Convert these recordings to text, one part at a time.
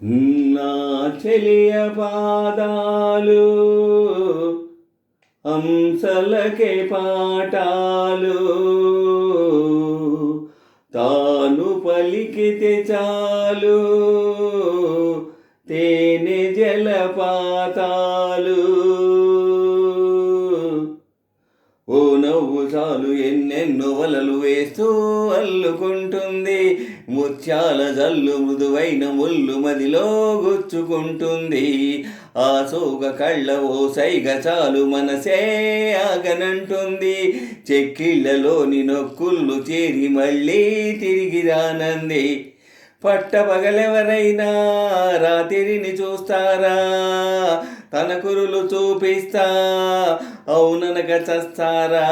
నా చెలియ పాదాలు హంసలకే పాఠాలు తాను పలికితే చాలు తేనె జలపాతాలు ఓ నవ్వు చాలు ఎన్నెన్నో వలలు వేస్తూ అల్లుకుంటుంది ముత్యాల జల్లు మృదువైన ముళ్ళు మదిలో గుచ్చుకుంటుంది ఆ సోగ కళ్ళ ఓ సైగ చాలు మనసే ఆగనంటుంది చెక్కిళ్ళలోని నొక్కుళ్ళు చేరి మళ్ళీ తిరిగి రానంది పట్టపగలెవరైనా రాత్రిని చూస్తారా తన కురులు చూపిస్తా అవుననక చస్తారా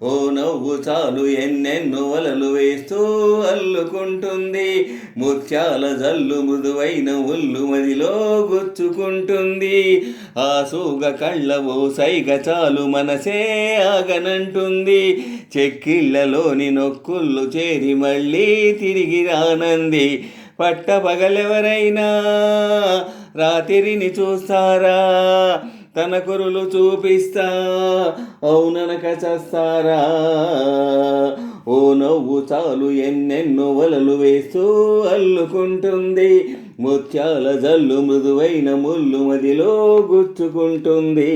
ఓ నవ్వు చాలు ఎన్నెన్నో వలలు వేస్తూ అల్లుకుంటుంది ముత్యాల జల్లు మృదువైన ఉల్లు మదిలో గుచ్చుకుంటుంది ఆ సూగ కళ్ళ ఓ సైగ చాలు మనసే ఆగనంటుంది చెక్కిళ్ళలోని నొక్కుళ్ళు చేరి మళ్ళీ తిరిగి రానంది పట్టపగలెవరైనా రాత్రిని చూస్తారా తన కురులు చూపిస్తా అవుననక చస్తారా ఓ నవ్వు చాలు ఎన్నెన్నో వలలు వేస్తూ అల్లుకుంటుంది ముత్యాల జల్లు మృదువైన ముళ్ళు మదిలో గుచ్చుకుంటుంది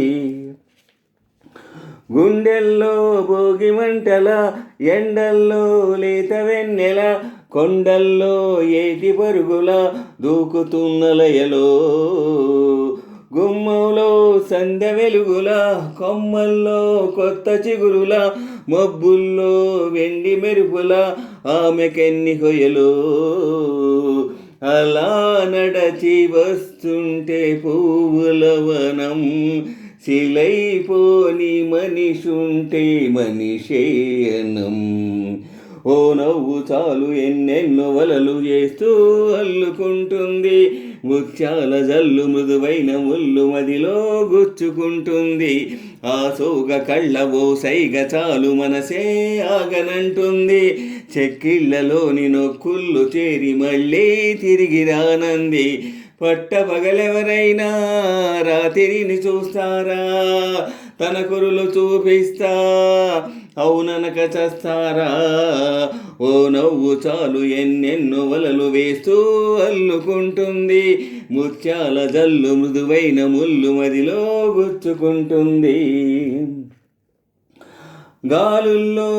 గుండెల్లో భోగి మంటల ఎండల్లో లేత వెన్నెల కొండల్లో ఏటి పరుగుల దూకుతున్న లయలో గుమ్మంలో సంధ్య వెలుగుల కొమ్మల్లో కొత్త చిగురుల మబ్బుల్లో వెండి మెరుపుల ఆమెకెన్ని కొయ్యలు అలా నడచి వస్తుంటే పువ్వుల వనం శిలైపోని మనిషుంటే మనిషేయనం ఓ నవ్వు చాలు ఎన్నెన్నో వలలు చేస్తూ అల్లుకుంటుంది ముత్యాల జల్లు మృదువైన ముళ్ళు మదిలో గుచ్చుకుంటుంది ఆ సోగ కళ్ళ ఓ సైగ చాలు మనసే ఆగనంటుంది చెక్కిళ్ళలోని నొక్కుళ్ళు చేరి మళ్ళీ తిరిగి రానంది పట్టపగలెవరైనా రాత్రిని చూస్తారా తన కురులు చూపిస్తా అవుననక చస్తారా ఓ నవ్వు చాలు ఎన్నెన్నో వలలు వేస్తూ అల్లుకుంటుంది ముత్యాల జల్లు మృదువైన ముళ్ళు మదిలో గుచ్చుకుంటుంది గాలుల్లో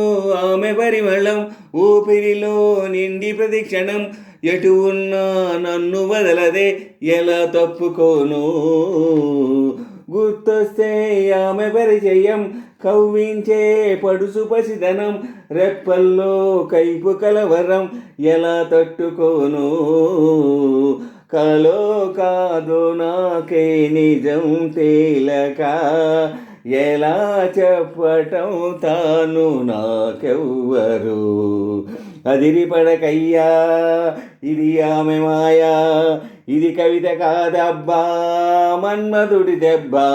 ఆమె పరిమళం ఊపిరిలో నిండి ప్రతిక్షణం ఎటు ఉన్నా నన్ను వదలదే ఎలా తప్పుకోను గుర్తొస్తే ఆమె పరిచయం కవ్వించే పడుసు పసిదనం రెప్పల్లో కైపు కలవరం ఎలా తట్టుకోను కలో కాదో నాకే నిజం తేలక ఎలా చెప్పటం తాను నాకెవ్వరు అదిరిపడకయ్యా ఇది ఆమె మాయా ఇది కవిత కాదబ్బా మన్మధుడి దెబ్బా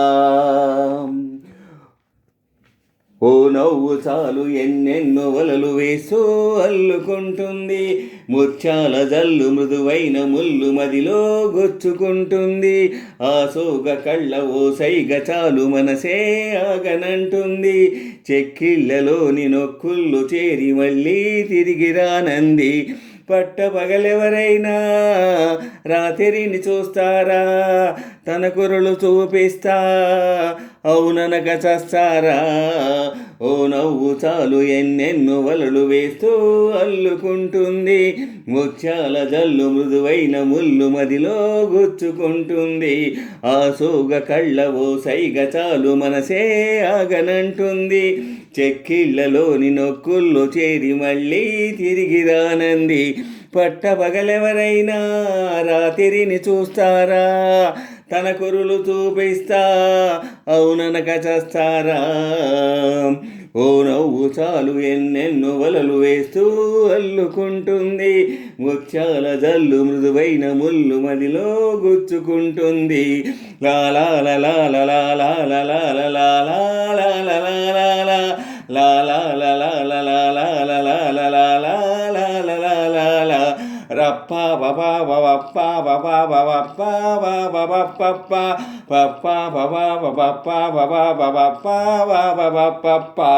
ఓ నవ్వు చాలు ఎన్నెన్నో వలలు వేస్తూ అల్లుకుంటుంది ముత్యాల జల్లు మృదువైన ముళ్ళు మదిలో గుచ్చుకుంటుంది ఆ సోగ కళ్ళ ఓ సైగ చాలు మనసే ఆగనంటుంది చెక్కిళ్ళలోని నొక్కుళ్ళు చేరి మళ్ళీ తిరిగి రానంది పట్టపగలెవరైనా రాత్రిని చూస్తారా తన కురులు చూపిస్తా అవుననక చస్తారా ఓ నవ్వు చాలు ఎన్నెన్నో వలలు వేస్తూ అల్లుకుంటుంది ముత్యాల జల్లు మృదువైన ముళ్ళు మదిలో గుచ్చుకుంటుంది ఆ సోగ కళ్ళ ఓ సైగ చాలు మనసే ఆగనంటుంది చెక్కిళ్ళలోని నొక్కుళ్ళు చేరి మళ్ళీ తిరిగి రానంది పట్టపగలెవరైనా రాత్రిని చూస్తారా తన కురులు చూపిస్తా అవుననక చస్తారా ఓ నవ్వు చాలు ఎన్నెన్నో వలలు వేస్తూ అల్లుకుంటుంది ముత్యాల జల్లు మృదువైన ముళ్ళు మదిలో గుచ్చుకుంటుంది లాలా లాలా లాలా లాలా లాలా లాలా లాలా లాలా లాలా లాలా లాలా లాలా లాలా లాలా లాలా రప్పా బబా బపా బబా బపా బపా పప్పా బబా బపా బబా బపా బపా